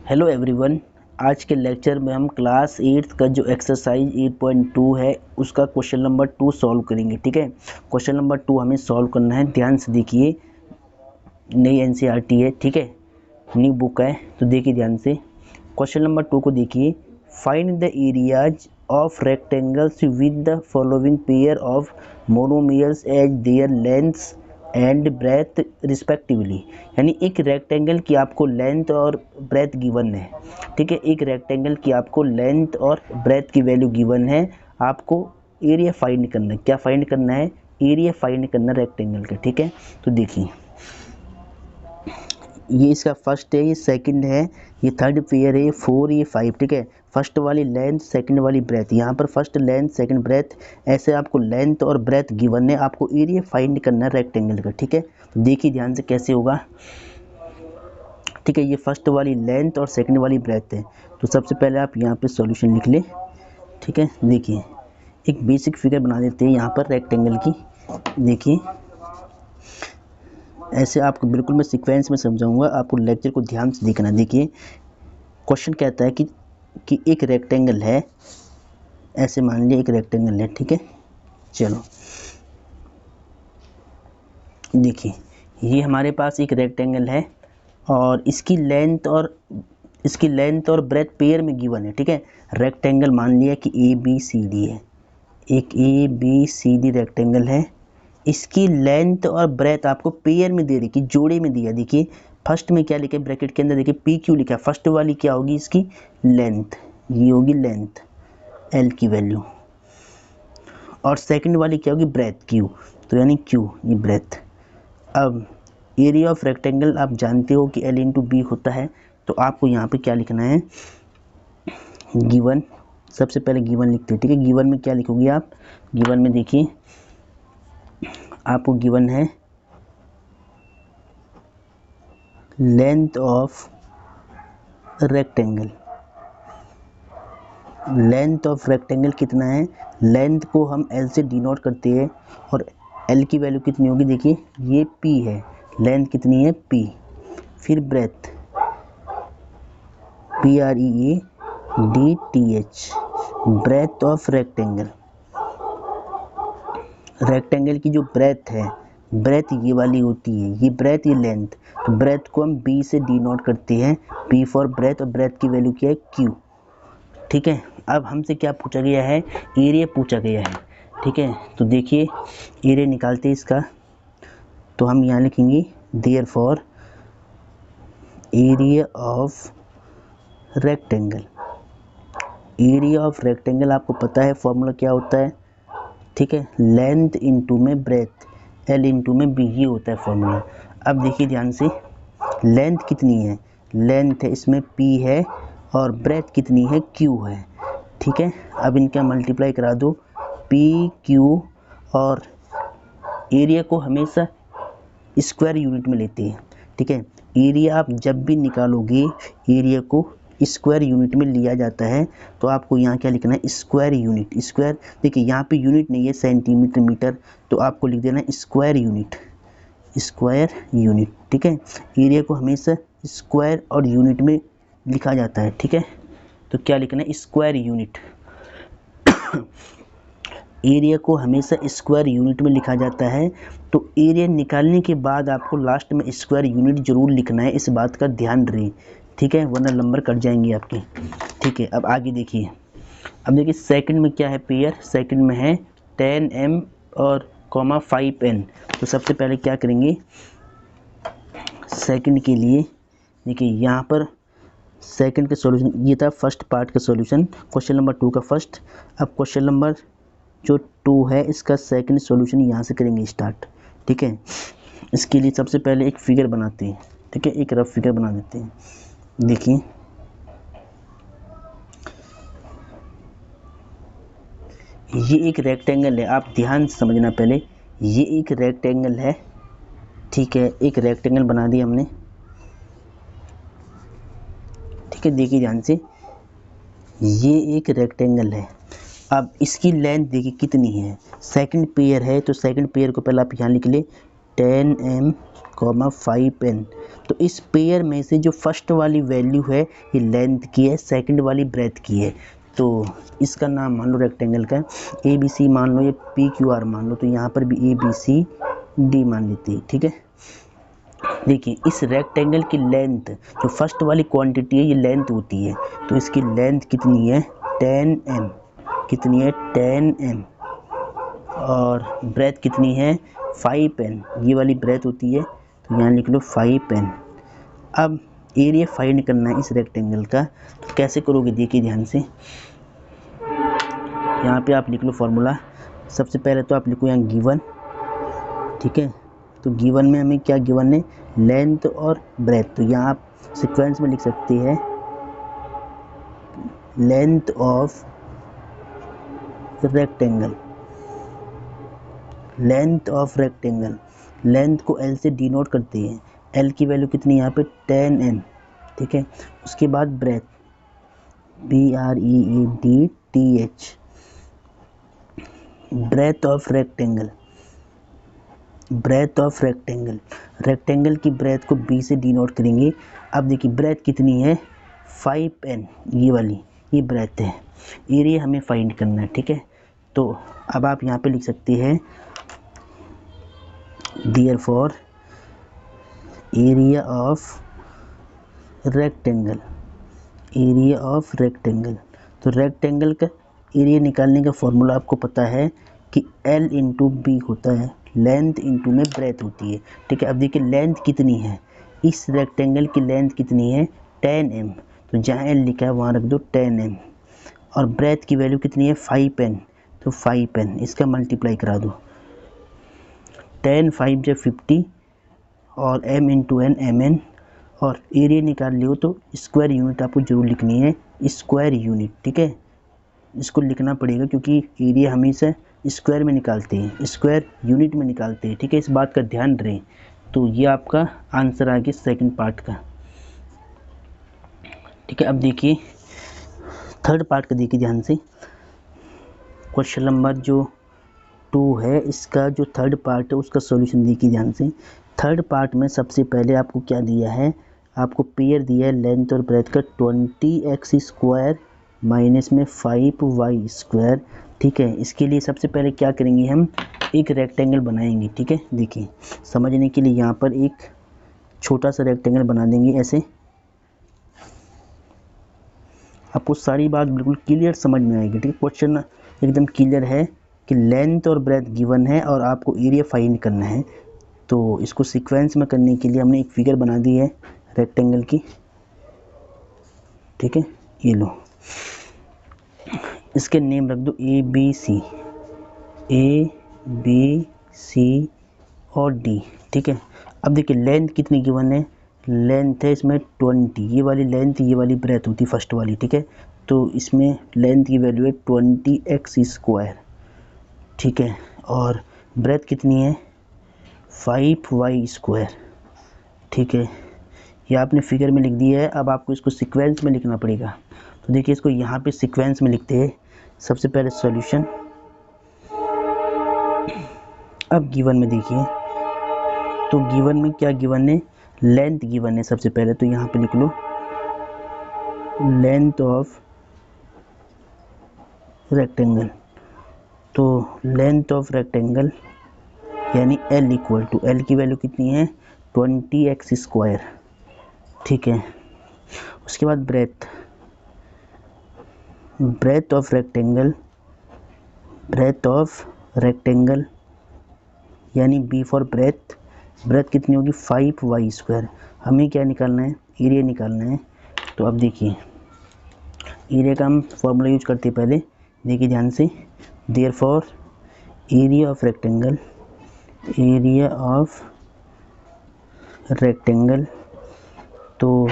Hello everyone. आज के lecture में हम क्लास 8 का जो एक्सरसाइज 8.2 है उसका क्वेश्चन नंबर 2 सॉल्व करेंगे। ठीक है, क्वेश्चन नंबर 2 हमें सॉल्व करना है। ध्यान से देखिए, नई एनसीईआरटी है, ठीक है, न्यू बुक है, तो देखिए ध्यान से। क्वेश्चन नंबर 2 को देखिए, find the areas of rectangles with the following pair of monomials as their lengths and breadth respectively. यानी एक रेक्टेंगल की आपको लेंथ और ब्रेथ गिवन है। ठीक है, एक रेक्टेंगल की आपको लेंथ और ब्रेथ की वैल्यू गिवन है। आपको एरिया फाइंड करना है। क्या फाइंड करना है? एरिया फाइंड करना रेक्टेंगल का। ठीक है, तो देखिए ये इसका फर्स्ट है, ये सेकंड है, ये थर्ड पेयर है, ये 4, ये 5। ठीक है, फर्स्ट वाली लेंथ, सेकंड वाली ब्रेथ। यहाँ पर फर्स्ट लेंथ, सेकंड ब्रेथ, ऐसे आपको लेंथ और ब्रेथ गिवन है। आपको एरिया फाइंड करना है रेक्टेंगल का। ठीक है, तो देखिए ध्यान से कैसे होगा। ठीक है, ये फर्स्ट वाली लेंथ और सेकंड वाली ब्रेथ है, तो सबसे पहले आप यहाँ पे सॉल्यूशन लिख लें। ठीक है, देखिए एक बेसिक फिगर बना देते हैं यहाँ पर रेक्टेंगल की। देखिए ऐसे आपको बिल्कुल मैं सीक्वेंस में समझाऊंगा, आपको लेक्चर को ध्यान से देखना। देखिए क्वेश्चन कहता है कि एक रेक्टेंगल है, ऐसे मान लिया एक रेक्टेंगल है। ठीक है, चलो देखिए ये हमारे पास एक रेक्टेंगल है और इसकी लेंथ और ब्रेथ पेयर में गिवन है। ठीक है, रेक्टेंगल मान लिया कि ए बी सी डी है, एक A B C D rectangle है। इसकी लेंथ और ब्रेथ आपको पेयर में दे रही, जोड़े में दिया। देखिए फर्स्ट में क्या लिखा है ब्रैकेट के अंदर, देखिए पी क्यू लिखा है। फर्स्ट वाली क्या होगी इसकी लेंथ, ये होगी लेंथ एल की वैल्यू, और सेकंड वाली क्या होगी ब्रेथ क्यू, तो यानी क्यू ये ब्रेथ। अब एरिया ऑफ रेक्टेंगल आप जानते हो कि एल इंटू बी होता है, तो आपको यहाँ पे क्या लिखना है गिवन। सबसे पहले गिवन लिखते हैं। ठीक है, गिवन में क्या लिखोगे आप? गिवन में देखिए आपको गिवन है length of rectangle. Length of rectangle कितना है? लेंथ को हम एल से डिनोट करते हैं और एल की वैल्यू कितनी होगी? देखिए ये पी है, लेंथ कितनी है पी। फिर breadth P R E A D T H, breadth of rectangle. Rectangle की जो ब्रेथ है, ब्रेथ ये वाली होती है, ये ब्रेथ ये लेंथ, तो ब्रेथ को हम बी से डिनोट करते हैं, बी फॉर ब्रेथ, और ब्रेथ की वैल्यू क्या है क्यू। ठीक है, अब हमसे क्या पूछा गया है? एरिया पूछा गया है। ठीक है, तो देखिए एरिया निकालते हैं इसका, तो हम यहाँ लिखेंगे therefore area of rectangle. Area of rectangle आपको पता है फॉर्मूला क्या होता है? ठीक है, लेंथ इंटू में ब्रेथ, एल इंटू में बी, ये होता है फॉर्मूला। अब देखिए ध्यान से, लेंथ कितनी है? लेंथ है इसमें पी है, और ब्रेथ कितनी है? क्यू है। ठीक है, अब इनका मल्टीप्लाई करा दो, पी क्यू, और एरिया को हमेशा स्क्वायर यूनिट में लेते हैं। ठीक है, एरिया आप जब भी निकालोगे एरिया को स्क्वायर यूनिट में लिया जाता है, तो आपको यहाँ क्या लिखना है स्क्वायर यूनिट। स्क्वायर देखिए यहाँ पे यूनिट नहीं है सेंटीमीटर मीटर, तो आपको लिख देना स्क्वायर यूनिट, स्क्वायर यूनिट। ठीक है, एरिया को हमेशा स्क्वायर और यूनिट में लिखा जाता है। ठीक है, तो क्या लिखना है स्क्वायर यूनिट। एरिया को हमेशा स्क्वायर यूनिट में लिखा जाता है, तो एरिया निकालने के बाद आपको लास्ट में स्क्वायर यूनिट जरूर लिखना है, इस बात का ध्यान रहे। ठीक है, वरना नंबर कट जाएंगे आपके। ठीक है, अब आगे देखिए। अब देखिए सेकंड में क्या है पेयर? सेकंड में है 10m और 5n। तो सबसे पहले क्या करेंगे सेकंड के लिए? देखिए यहाँ पर सेकंड का सॉल्यूशन ये था, फर्स्ट पार्ट का सॉल्यूशन क्वेश्चन नंबर 2 का फर्स्ट। अब क्वेश्चन नंबर जो 2 है इसका सेकंड सॉल्यूशन यहाँ से करेंगे स्टार्ट। ठीक है, इसके लिए सबसे पहले एक फिगर बनाते हैं। ठीक है, एक रफ फिगर बना देते हैं। देखिए ये एक रेक्टेंगल है, आप ध्यान से समझना पहले, ये एक रेक्टेंगल है। ठीक है, एक रेक्टेंगल बना दिया हमने। ठीक है, देखिए ध्यान से, ये एक रेक्टेंगल है। अब इसकी लेंथ देखिए कितनी है? सेकंड पेयर है, तो सेकंड पेयर को पहले आप यहाँ लिख ले 10m, 5n। तो इस पेयर में से जो फर्स्ट वाली वैल्यू है ये लेंथ की है, सेकंड वाली ब्रेथ की है। तो इसका नाम मान लो रेक्टेंगल का ए बी सी मान लो, ये पी क्यू आर मान लो, तो यहाँ पर भी ए बी सी डी मान लेते हैं, ठीक है। देखिए इस रेक्टेंगल की लेंथ जो फर्स्ट वाली क्वांटिटी है ये लेंथ होती है, तो इसकी लेंथ कितनी है 10 m, कितनी है 10 m, और ब्रेथ कितनी है 5 n, ये वाली ब्रेथ होती है, तो यहाँ लिख लो 5 n। अब एरिया फाइंड करना है इस रेक्टेंगल का, तो कैसे करोगे देखिए ध्यान से। यहाँ पे आप लिख लो फॉर्मूला। सबसे पहले तो आप लिखो यहाँ गिवन, ठीक है। तो गिवन में हमें क्या गिवन है, लेंथ और ब्रेथ। तो यहाँ आप सीक्वेंस में लिख सकते हैं length of rectangle, length of rectangle, length को L से डिनोट करते हैं। L की वैल्यू कितनी है यहाँ पे 10 m, ठीक है। उसके बाद breadth BREADTH, breadth of rectangle, breadth of rectangle, rectangle की ब्रेथ को B से डिनोट करेंगे। अब देखिए ब्रेथ कितनी है 5n, ये वाली ये ब्रेथ है, एरिया हमें फाइंड करना है, ठीक है। तो अब आप यहाँ पे लिख सकते हैं therefore area of rectangle, area of rectangle. तो रेक्टेंगल का एरिया निकालने का फॉर्मूला आपको पता है कि L इंटू बी होता है, लेंथ इंटू में ब्रेथ होती है, ठीक है। अब देखिए लेंथ कितनी है, इस रेक्टेंगल की लेंथ कितनी है 10 m, तो जहाँ L लिखा है वहाँ रख दो 10 m, और ब्रेथ की वैल्यू कितनी है 5n, तो 5n इसका मल्टीप्लाई करा दो, 10 5 जब 50 और m इंटू n mn, और एरिया निकाल लियो तो स्क्वायर यूनिट आपको जरूर लिखनी है, स्क्वायर यूनिट, ठीक है। इसको लिखना पड़ेगा क्योंकि एरिया हमेशा स्क्वायर में निकालते हैं, स्क्वायर यूनिट में निकालते हैं, ठीक है। इस बात का ध्यान रहे। तो ये आपका आंसर आ गया सेकंड पार्ट का, ठीक है। अब देखिए थर्ड पार्ट का, देखिए ध्यान से। क्वेश्चन नंबर जो 2 है इसका जो थर्ड पार्ट है उसका सॉल्यूशन देखिए ध्यान से। थर्ड पार्ट में सबसे पहले आपको क्या दिया है, आपको पेयर दिया है लेंथ और ब्रेथ का 20x स्क्वायर माइनस में 5y स्क्वायर, ठीक है। इसके लिए सबसे पहले क्या करेंगे, हम एक रेक्टेंगल बनाएंगे, ठीक है। देखिए समझने के लिए यहाँ पर एक छोटा सा रेक्टेंगल बना देंगे ऐसे, आपको सारी बात बिल्कुल क्लियर समझ में आएगी, ठीक है। क्वेश्चन एकदम क्लियर है कि लेंथ और ब्रेथ गिवन है और आपको एरिया फाइंड करना है। तो इसको सीक्वेंस में करने के लिए हमने एक फिगर बना दी है रेक्टेंगल की, ठीक है। ये लो, इसके नेम रख दो ए बी सी और डी, ठीक है। अब देखिए लेंथ कितनी गिवन है, लेंथ है इसमें 20, ये वाली लेंथ ये वाली ब्रेथ होती फर्स्ट वाली, ठीक है। तो इसमें लेंथ की वैल्यू है 20x स्क्वायर, ठीक है। और ब्रेथ कितनी है 5y स्क्वायर, ठीक है। ये आपने फिगर में लिख दिया है। अब आपको इसको सीक्वेंस में लिखना पड़ेगा। तो देखिए इसको यहाँ पे सीक्वेंस में लिखते हैं। सबसे पहले सॉल्यूशन, अब गिवन में देखिए, तो गिवन में क्या गिवन है, लेंथ गिवन है सबसे पहले, तो यहाँ पे लिख लो लेंथ ऑफ रेक्टेंगल। तो लेंथ ऑफ रेक्टेंगल यानी L इक्वल टू, L की वैल्यू कितनी है 20x स्क्वायर, ठीक है। उसके बाद breadth, breadth of rectangle, breadth of rectangle यानी B फॉर ब्रेथ, ब्रेथ कितनी होगी 5y स्क्वायर। हमें क्या निकालना है, एरिया निकालना है। तो अब देखिए एरिया का हम फॉर्मूला यूज करते हैं पहले, देखिए ध्यान से। Therefore area of rectangle, area of rectangle, तो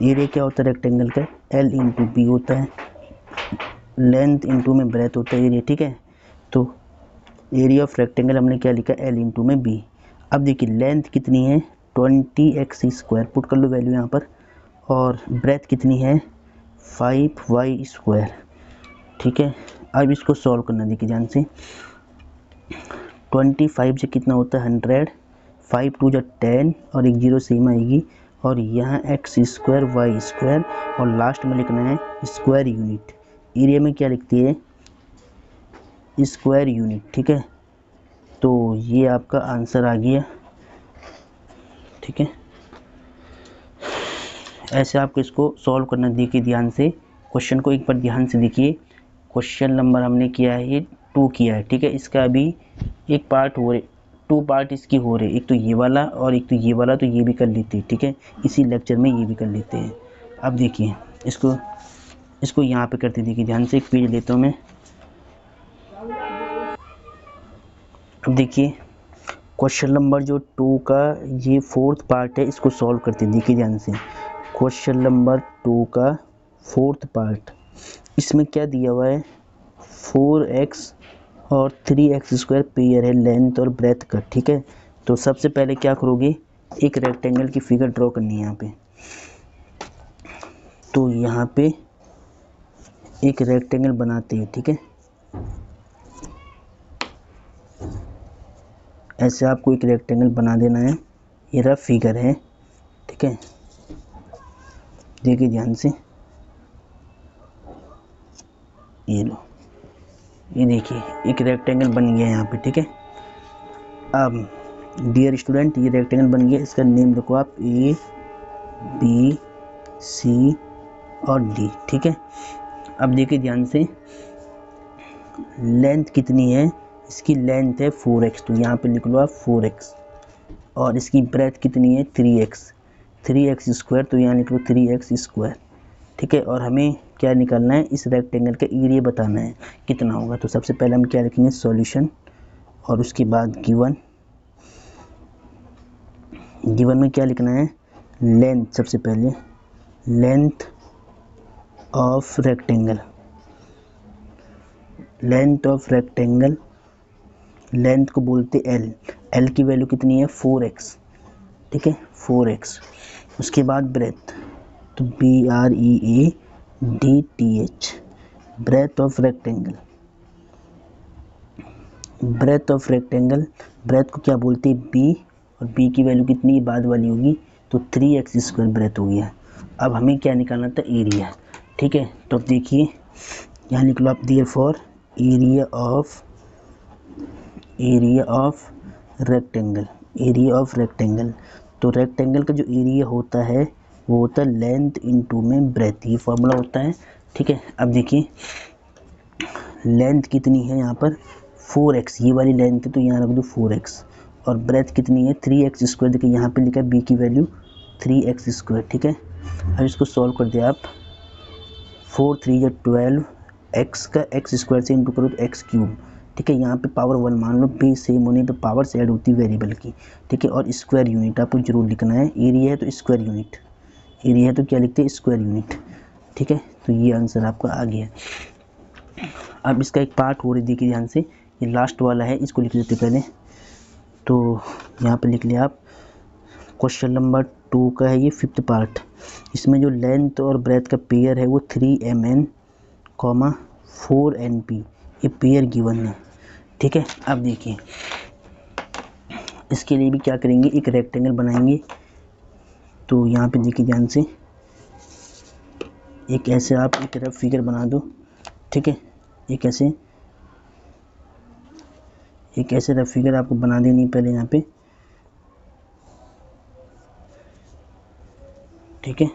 एरिया क्या होता है रेक्टेंगल का, L इंटू बी होता है, लेंथ इंटू में ब्रेथ होता है एरिया, ठीक है। तो एरिया ऑफ रेक्टेंगल हमने क्या लिखा, L इंटू में बी। अब देखिए लेंथ कितनी है 20x स्क्वायर, पुट कर लो वैल्यू यहाँ पर, और ब्रेथ कितनी है 5y स्क्वायर, ठीक है। अब इसको सॉल्व करना, देखिए ध्यान से। 25 से कितना होता है 100, 5 2 जा 10 और एक जीरो सेम आएगी, और यहाँ एक्स स्क्वायर वाई स्क्वायर और लास्ट में लिखना है स्क्वायर यूनिट। एरिया में क्या लिखती है, स्क्वायर यूनिट, ठीक है। तो ये आपका आंसर आ गया, ठीक है। ऐसे आपको इसको सॉल्व करना, देखिए ध्यान से क्वेश्चन को एक बार ध्यान से देखिए। क्वेश्चन नंबर हमने किया है ये 2 किया है, ठीक है। इसका अभी एक पार्ट हो रहे, 2 पार्ट इसकी हो रहे, एक तो ये वाला और एक तो ये वाला, तो ये भी कर लेते हैं, ठीक है। इसी लेक्चर में ये भी कर लेते हैं। अब देखिए इसको यहाँ पे करते, देखिए ध्यान से, एक पेज लेता हूँ मैं। अब देखिए क्वेश्चन नंबर जो 2 का ये 4th पार्ट है, इसको सॉल्व करते हैं, देखिए ध्यान से। क्वेश्चन नंबर 2 का 4th पार्ट, इसमें क्या दिया हुआ है, 4x और 3x स्क्वायर पेयर है लेंथ और ब्रेथ का, ठीक है। तो सबसे पहले क्या करोगे, एक रेक्टेंगल की फिगर ड्रॉ करनी है यहाँ पे। तो यहाँ पे एक रेक्टेंगल बनाते हैं, ठीक है। ऐसे आपको एक रेक्टेंगल बना देना है, ये रफ फिगर है, ठीक है। देखिए ध्यान से, ये लो, ये देखिए एक रेक्टेंगल बन गया यहाँ पे, ठीक है। अब डियर स्टूडेंट, ये रेक्टेंगल बन गया, इसका नेम रखो आप ए बी सी और डी, ठीक है। अब देखिए ध्यान से, लेंथ कितनी है, इसकी लेंथ है 4x, तो यहाँ पे लिख लो आप 4x। और इसकी ब्रेथ कितनी है 3x स्क्वायर, तो यहाँ लिख लो 3x स्क्वायर, ठीक है। और हमें क्या निकालना है, इस रेक्टेंगल का एरिया बताना है कितना होगा। तो सबसे पहले हम क्या लिखेंगे, सॉल्यूशन, और उसके बाद गिवन में क्या लिखना है, लेंथ, सबसे पहले लेंथ ऑफ रेक्टेंगल, लेंथ को बोलते एल की वैल्यू कितनी है 4x, ठीक है 4x। उसके बाद ब्रेथ, तो BREADTH, breadth of rectangle, breadth को क्या बोलते हैं b, और b की वैल्यू कितनी है, बाद वाली होगी, तो 3x स्क्वायर ब्रेथ हो गया। अब हमें क्या निकालना था, एरिया, ठीक है। तो अब देखिए यहाँ लिख लो आप, देयरफॉर एरिया ऑफ रेक्टेंगल, तो रेक्टेंगल का जो एरिया होता है वो होता है लेंथ इनटू में ब्रेथ, ये फॉर्मूला होता है, ठीक है। अब देखिए लेंथ कितनी है यहाँ पर 4x, ये वाली लेंथ है, तो यहाँ रख दो 4x, और ब्रेथ कितनी है 3x स्क्वायर, देखिए यहाँ पे लिखा है b की वैल्यू 3x स्क्वायर, ठीक है। अब इसको सॉल्व कर दिया आप, 4 3 या 12, x का x स्क्वायर से इंटू करो तो x क्यूब, ठीक है। यहाँ पे पावर 1 मान लो, बेस सेम होने पे पावर से ऐड होती है वेरिएबल की, ठीक है। और स्क्वायर यूनिट आपको जरूर लिखना है, एरिया है तो स्क्वायर यूनिट, एरिया है तो क्या लिखते हैं स्क्वायर यूनिट, ठीक है। तो ये आंसर आपका आ गया। अब इसका एक पार्ट हो रही, देखिए ध्यान से, ये लास्ट वाला है, इसको लिख देते पहले। तो यहाँ पे लिख लिया आप, क्वेश्चन नंबर 2 का है ये 5th पार्ट, इसमें जो लेंथ और ब्रेथ का पेयर है वो 3mn, 4np, ये पेयर गिवन है, ठीक है। अब देखिए इसके लिए भी क्या करेंगे, एक रेक्टेंगल बनाएंगे। तो यहाँ पे देखिए ध्यान से, एक ऐसे आप एक रफ फिगर बना दो, ठीक है। एक ऐसे रफ फिगर आपको बना देनी पहले यहाँ पे, ठीक है।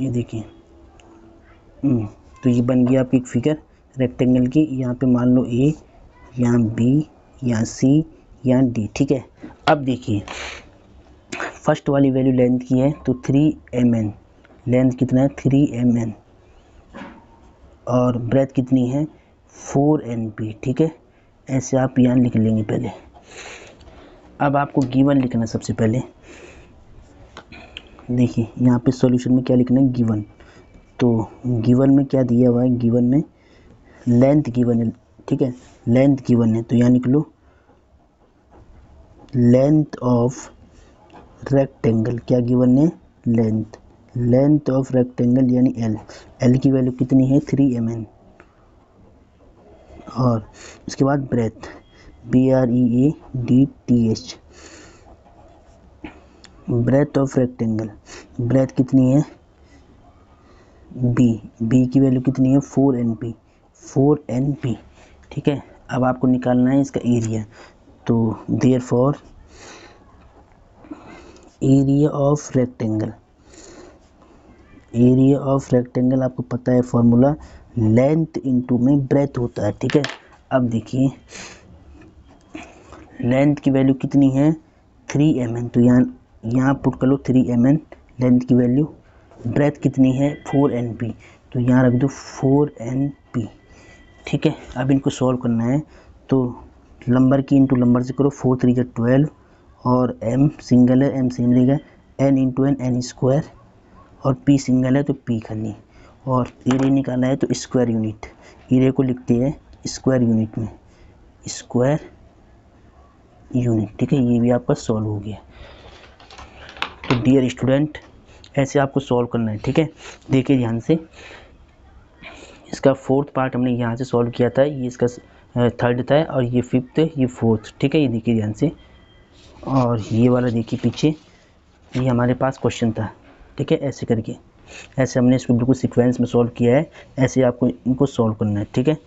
ये देखिए तो ये बन गया आपकी एक फिगर रेक्टेंगल की, यहाँ पे मान लो ए, यहाँ बी, यहाँ सी, यहाँ डी, ठीक है। अब देखिए फर्स्ट वाली वैल्यू लेंथ की है तो 3mn, लेंथ कितना है 3mn, और ब्रेथ कितनी है 4np, ठीक है। ऐसे आप यहाँ लिख लेंगे पहले। अब आपको गिवन लिखना है सबसे पहले, देखिए यहाँ पे सॉल्यूशन में क्या लिखना है, गिवन। तो गिवन में क्या दिया हुआ है, गिवन में लेंथ गिवन है, ठीक है, लेंथ गिवन है, तो यहाँ लिख लो लेंथ ऑफ रेक्टेंगल, क्या गिवन है, लेंथ ऑफ रेक्टेंगल यानी एल की वैल्यू कितनी है 3mn, और उसके बाद breadth BREADTH, breadth of rectangle, breadth कितनी है बी की वैल्यू कितनी है 4 NP, ठीक है। अब आपको निकालना है इसका एरिया, तो देयरफॉर एरिया ऑफ रेक्टेंगल आपको पता है फॉर्मूला लेंथ इनटू में ब्रेथ होता है, ठीक है। अब देखिए लेंथ की वैल्यू कितनी है 3 mm, तो यहाँ पुट कर लो 3 mm लेंथ की वैल्यू। ब्रेथ कितनी है 4 NP, तो यहाँ रख दो 4 NP, ठीक है। अब इनको सॉल्व करना है, तो नंबर की इंटू नंबर से करो, 4 3 12 और m सिंगल है m सेम रहेगा, n इंटू n स्क्वायर और p सिंगल है तो p करनी, और एरिया निकाला है तो स्क्वायर यूनिट, एरिया को लिखते हैं स्क्वायर यूनिट में, स्क्वायर यूनिट, ठीक है। ये भी आपका सॉल्व हो गया। तो डियर स्टूडेंट ऐसे आपको सॉल्व करना है, ठीक है। देखिए ध्यान से, इसका 4th पार्ट हमने यहाँ से सॉल्व किया था, ये इसका 3rd था और ये 5th ये 4th, ठीक है। ये देखिए ध्यान से, और ये वाला देखिए पीछे, ये हमारे पास क्वेश्चन था, ठीक है। ऐसे करके ऐसे हमने इसको बिल्कुल सीक्वेंस में सॉल्व किया है, ऐसे आपको इनको सॉल्व करना है, ठीक है।